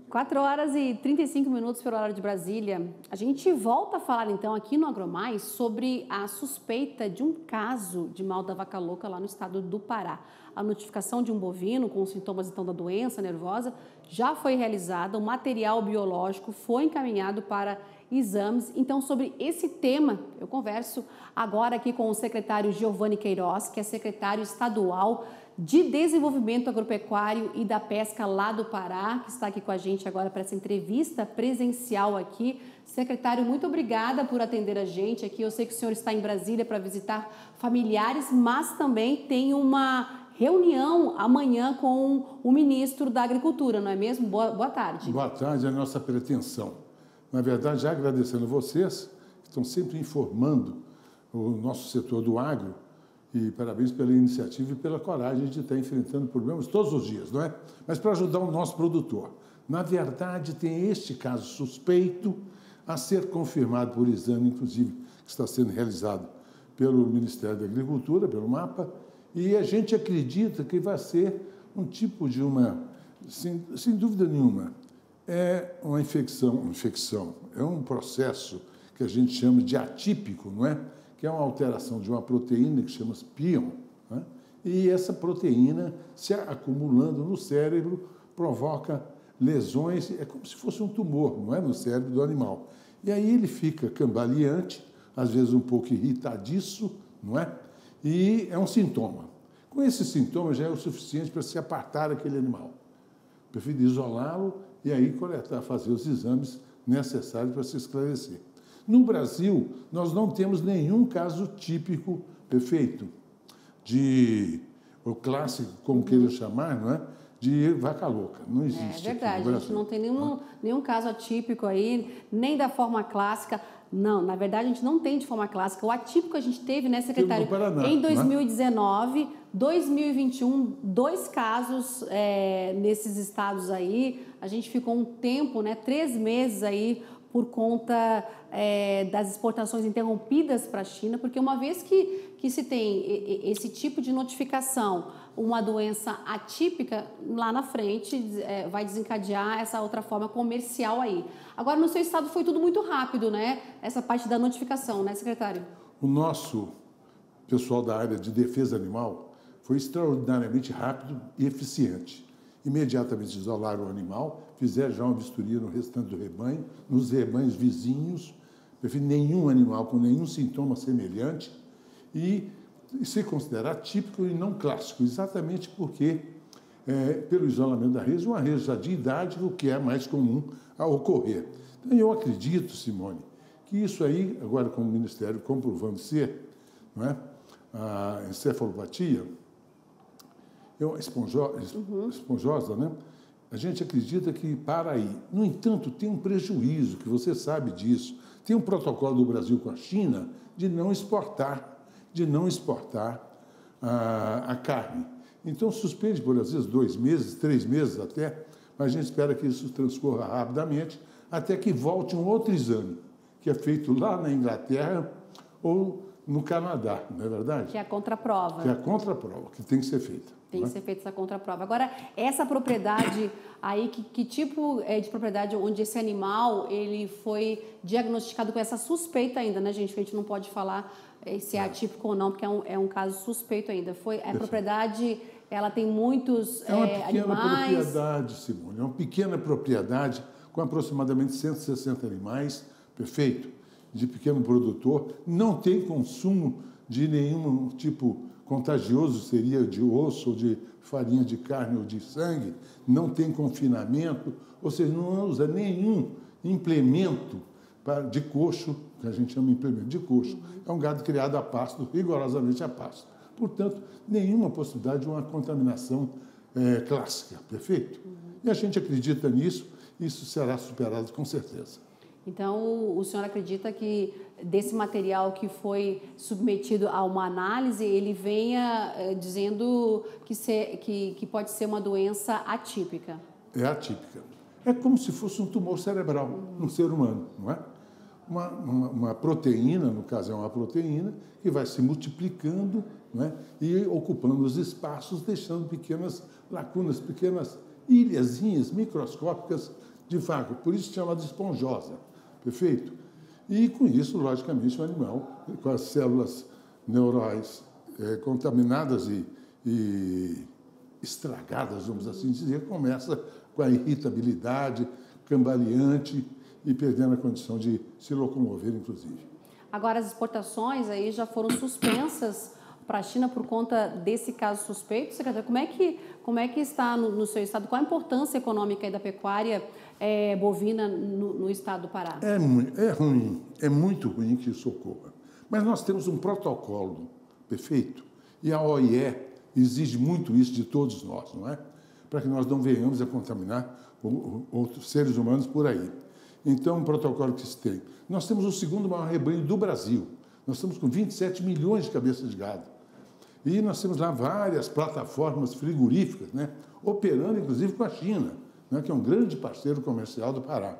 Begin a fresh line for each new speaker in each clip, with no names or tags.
4h35 pelo horário de Brasília. A gente volta a falar então aqui no AgroMais sobre a suspeita de um caso de mal da vaca louca lá no estado do Pará. A notificação de um bovino com sintomas então da doença nervosa já foi realizada, o material biológico foi encaminhado para exames. Então, sobre esse tema, eu converso agora aqui com o secretário Giovanni Queiroz, que é secretário estadual de Desenvolvimento Agropecuário e da Pesca lá do Pará, que está aqui com a gente agora para essa entrevista presencial aqui. Secretário, muito obrigada por atender a gente aqui. Eu sei que o senhor está em Brasília para visitar familiares, mas também tem uma reunião amanhã com o ministro da Agricultura, não é mesmo? Boa tarde.
Boa tarde, é a nossa pretensão. Na verdade, já agradecendo vocês, que estão sempre informando o nosso setor do agro, e parabéns pela iniciativa e pela coragem de estar enfrentando problemas todos os dias, não é? Mas para ajudar o nosso produtor. Na verdade, tem este caso suspeito a ser confirmado por exame, inclusive, que está sendo realizado pelo Ministério da Agricultura, pelo MAPA, e a gente acredita que vai ser um tipo de sem dúvida nenhuma, é uma infecção, é um processo que a gente chama de atípico, não é? Que é uma alteração de uma proteína que chama pion, né? E essa proteína, se acumulando no cérebro, provoca lesões, é como se fosse um tumor, não é? No cérebro do animal. E aí ele fica cambaleante, às vezes um pouco irritadiço, não é? E é um sintoma. Com esse sintoma já é o suficiente para se apartar daquele animal. Prefiro isolá-lo e aí coletar, fazer os exames necessários para se esclarecer. No Brasil, nós não temos nenhum caso típico, perfeito, o clássico, como queira chamar, não é? De vaca louca. Não existe.
É verdade, a gente não tem nenhum caso atípico aí, nem da forma clássica. Não, na verdade, a gente não tem de forma clássica. O atípico a gente teve, né, secretário?
No Paraná,
em 2019, 2021, 2 casos nesses estados aí. A gente ficou um tempo, né, 3 meses aí, por conta das exportações interrompidas para a China, porque uma vez que se tem esse tipo de notificação, uma doença atípica, lá na frente vai desencadear essa outra forma comercial aí. Agora, no seu estado foi tudo muito rápido, né? Essa parte da notificação, né, secretário?
O nosso pessoal da área de defesa animal foi extraordinariamente rápido e eficiente. Imediatamente isolaram o animal, fizeram já uma vistoria no restante do rebanho, nos rebanhos vizinhos, nenhum animal com nenhum sintoma semelhante, e se considera típico e não clássico, exatamente porque, pelo isolamento da res, uma res já de idade, o que é mais comum a ocorrer. Então, eu acredito, Simone, que isso aí, agora como o Ministério comprovando ser, não é? A encefalopatia, esponjosa, né? A gente acredita que para aí. No entanto, tem um prejuízo, que você sabe disso. Tem um protocolo do Brasil com a China de não exportar a carne. Então, suspende por, às vezes, 2 meses, 3 meses até, mas a gente espera que isso transcorra rapidamente, até que volte um outro exame, que é feito lá na Inglaterra ou no Canadá, não é verdade?
Que é a contraprova.
Que é a contraprova, que tem que ser feita.
Tem que ser feita essa contraprova. Agora, essa propriedade aí, que tipo de propriedade onde esse animal ele foi diagnosticado com essa suspeita ainda, né, gente? Que a gente não pode falar se é atípico ou não, porque é um caso suspeito ainda. A propriedade, ela tem muitos animais...
É uma pequena propriedade, Simone. É uma pequena propriedade com aproximadamente 160 animais, perfeito, de pequeno produtor. Não tem consumo de nenhum tipo contagioso, seria de osso, ou de farinha de carne ou de sangue, não tem confinamento, ou seja, não usa nenhum implemento de coxo, que a gente chama de implemento de coxo. É um gado criado a pasto, rigorosamente a pasto. Portanto, nenhuma possibilidade de uma contaminação clássica, perfeito? E a gente acredita nisso, isso será superado com certeza.
Então, o senhor acredita que desse material que foi submetido a uma análise, ele venha dizendo que pode ser uma doença atípica?
É atípica. É como se fosse um tumor cerebral no ser humano, não é? Uma proteína, no caso é uma proteína, que vai se multiplicando, não é? E ocupando os espaços, deixando pequenas lacunas, pequenas ilhazinhas microscópicas de vaca, por isso chamada esponjosa, perfeito? E com isso, logicamente, o animal, com as células neurais contaminadas e estragadas, vamos assim dizer, começa com a irritabilidade, cambaleante e perdendo a condição de se locomover, inclusive.
Agora, as exportações aí já foram suspensas para a China por conta desse caso suspeito. Secretário, como é que está no seu estado? Qual a importância econômica aí da pecuária bovina no estado do Pará?
É ruim, é muito ruim que isso ocorra. Mas nós temos um protocolo perfeito e a OIE exige muito isso de todos nós, não é? Para que nós não venhamos a contaminar outros seres humanos por aí. Então, um protocolo que se tem. Nós temos o segundo maior rebanho do Brasil. Nós estamos com 27 milhões de cabeças de gado. E nós temos lá várias plataformas frigoríficas, né, operando inclusive com a China, né, que é um grande parceiro comercial do Pará.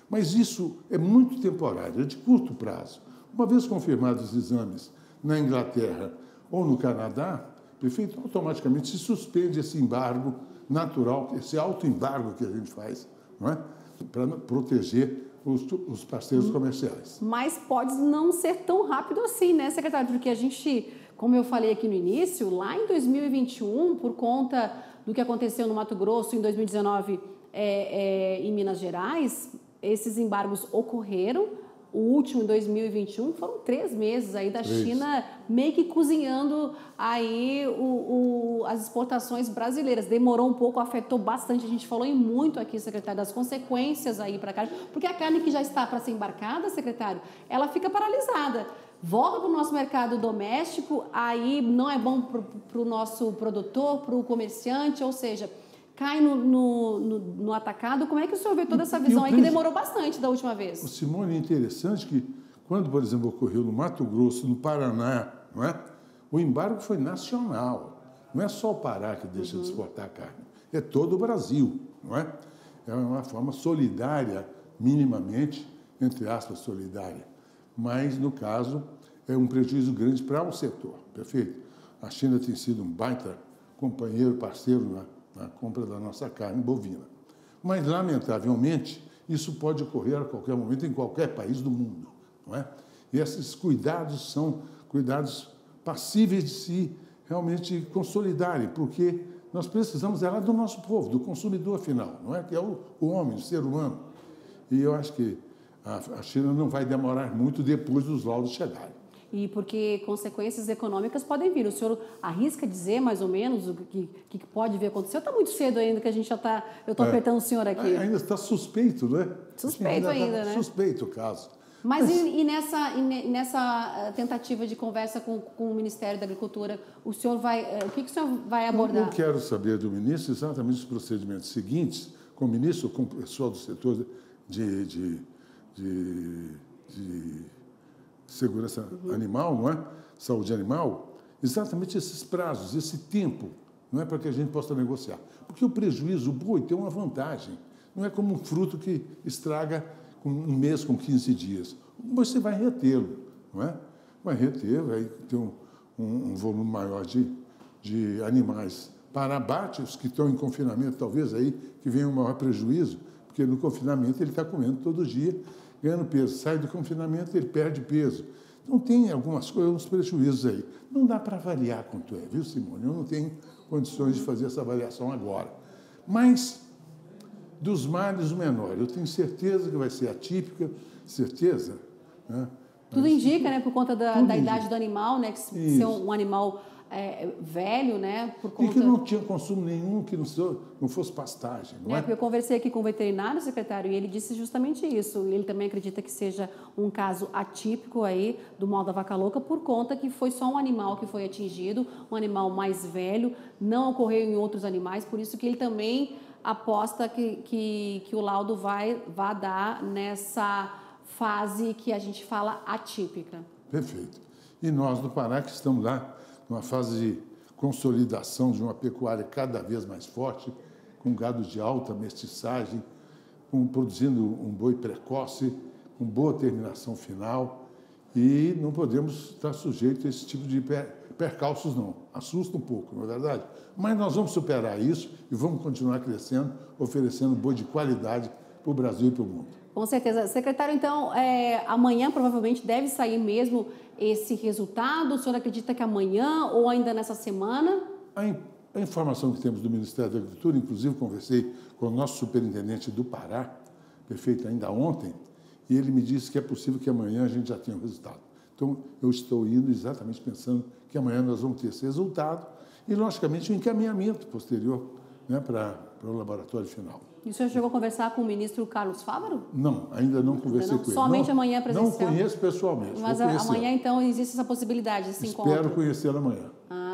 Mas isso é muito temporário, é de curto prazo. Uma vez confirmados os exames na Inglaterra ou no Canadá, perfeito, automaticamente se suspende esse embargo natural, esse autoembargo que a gente faz, não é? Para proteger os parceiros comerciais.
Mas pode não ser tão rápido assim, né, secretário? Porque a gente, como eu falei aqui no início, lá em 2021, por conta do que aconteceu no Mato Grosso, em 2019 em Minas Gerais, esses embargos ocorreram. O último, em 2021, foram 3 meses aí da China meio que cozinhando aí as exportações brasileiras. Demorou um pouco, afetou bastante. A gente falou muito aqui, secretário, das consequências aí para a carne, porque a carne que já está para ser embarcada, secretário, ela fica paralisada. Volta para o nosso mercado doméstico, aí não é bom para o nosso produtor, para o comerciante, ou seja, cai no atacado. Como é que o senhor vê toda essa visão aí que demorou bastante da última vez?
Simone, é interessante que quando, por exemplo, ocorreu no Mato Grosso, no Paraná, não é? O embargo foi nacional. Não é só o Pará que deixa de exportar carne, é todo o Brasil, não é? É uma forma solidária, minimamente, entre aspas, solidária. Mas, no caso, é um prejuízo grande para o setor, perfeito? A China tem sido um baita companheiro, parceiro na compra da nossa carne bovina. Mas, lamentavelmente, isso pode ocorrer a qualquer momento em qualquer país do mundo, não é? E esses cuidados são cuidados passíveis de se realmente consolidarem, porque nós precisamos do nosso povo, do consumidor final, não é? Que é o homem, o ser humano. E eu acho que a China não vai demorar muito depois dos laudos chegarem.
E porque consequências econômicas podem vir. O senhor arrisca dizer mais ou menos o que pode vir a acontecer? Está muito cedo ainda, que a gente já está... Eu estou apertando o senhor aqui.
Ainda está suspeito, né?
Suspeito ainda, né?
Suspeito o caso.
Mas e nessa tentativa de conversa com o Ministério da Agricultura, o senhor vai... O que o senhor vai abordar?
Eu quero saber do ministro exatamente os procedimentos seguintes, com o ministro, com o pessoal do setor de segurança animal, não é? Saúde animal, exatamente esses prazos, esse tempo, não é, para que a gente possa negociar. Porque o prejuízo, o boi tem uma vantagem, não é como um fruto que estraga com 1 mês, com 15 dias. Você vai retê-lo, não é? Vai reter, vai ter um volume maior de animais para abate, os que estão em confinamento, talvez aí que venha um maior prejuízo, porque no confinamento ele está comendo todo dia, ganhando peso. Sai do confinamento, ele perde peso. Então, tem algumas coisas, uns prejuízos aí. Não dá para avaliar quanto é, viu, Simone? Eu não tenho condições de fazer essa avaliação agora. Mas, dos males, o menor. Eu tenho certeza que vai ser atípica, certeza. Né?
Tudo indica, né, por conta da idade do animal, né, que ser um animal velho, né, por conta...
E que não tinha consumo nenhum, que não fosse pastagem, não é?
Porque eu conversei aqui com o veterinário, secretário, e ele disse justamente isso. Ele também acredita que seja um caso atípico aí do mal da vaca louca, por conta que foi só um animal que foi atingido, um animal mais velho, não ocorreu em outros animais, por isso que ele também aposta que o laudo vai dar nessa fase que a gente fala atípica.
Perfeito. E nós, do Pará, que estamos lá numa fase de consolidação de uma pecuária cada vez mais forte, com gado de alta mestiçagem, produzindo um boi precoce, com boa terminação final, e não podemos estar sujeitos a esse tipo de percalços, não. Assusta um pouco, não é verdade? Mas nós vamos superar isso e vamos continuar crescendo, oferecendo boi de qualidade para o Brasil e para o mundo.
Com certeza. Secretário, então, amanhã provavelmente deve sair mesmo esse resultado. O senhor acredita que amanhã ou ainda nessa semana?
A informação que temos do Ministério da Agricultura, inclusive conversei com o nosso superintendente do Pará, prefeito ainda ontem, e ele me disse que é possível que amanhã a gente já tenha o resultado. Então, eu estou indo exatamente pensando que amanhã nós vamos ter esse resultado e, logicamente, o encaminhamento posterior, né, para o laboratório final.
E o senhor chegou a conversar com o ministro Carlos Fávaro?
Não, ainda não conversei com ele.
Somente amanhã presencial?
Não conheço pessoalmente.
Mas amanhã, então, existe essa possibilidade, esse encontro?
Espero conhecê-lo amanhã.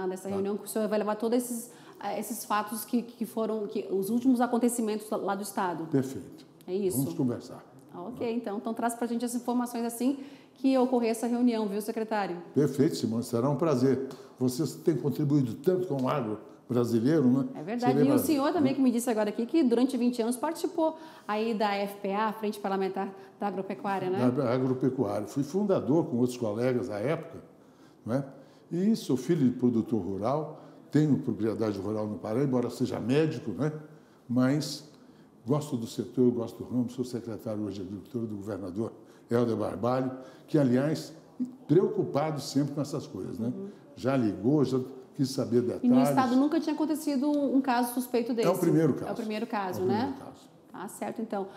Dessa reunião que o senhor vai levar todos esses fatos que foram os últimos acontecimentos lá do Estado.
Perfeito.
É isso?
Vamos conversar.
Ok, então traz para a gente as informações assim que ocorrer essa reunião, viu, secretário?
Perfeito, Simone, será um prazer. Vocês têm contribuído tanto com o agro brasileiro, né?
É verdade. E o senhor também que me disse agora aqui que durante 20 anos participou aí da FPA, Frente Parlamentar da Agropecuária, né?
Da agropecuária. Fui fundador com outros colegas à época, não é? E sou filho de produtor rural, tenho propriedade rural no Pará, embora seja médico, né? Mas gosto do setor, gosto do ramo, sou secretário hoje de Agricultura do governador Helder Barbalho, que, aliás, preocupado sempre com essas coisas, né? Já ligou, já quis saber detalhes.
E no Estado nunca tinha acontecido um caso suspeito desse?
É o primeiro caso.
É o primeiro caso,
né?
Primeiro caso. Tá certo, então.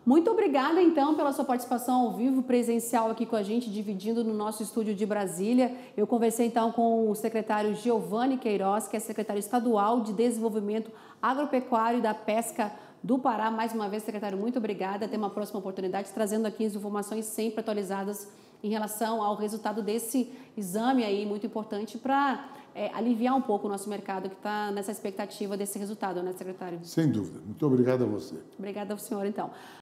Muito obrigada, então, pela sua participação ao vivo, presencial aqui com a gente, dividindo no nosso estúdio de Brasília. Eu conversei, então, com o secretário Giovanni Queiroz, que é secretário estadual de Desenvolvimento Agropecuário e da Pesca do Pará. Mais uma vez, secretário, muito obrigada. Até uma próxima oportunidade, trazendo aqui as informações sempre atualizadas em relação ao resultado desse exame aí, muito importante para aliviar um pouco o nosso mercado que está nessa expectativa desse resultado, né, secretário?
Sem dúvida. Muito obrigado a você.
Obrigada ao senhor, então.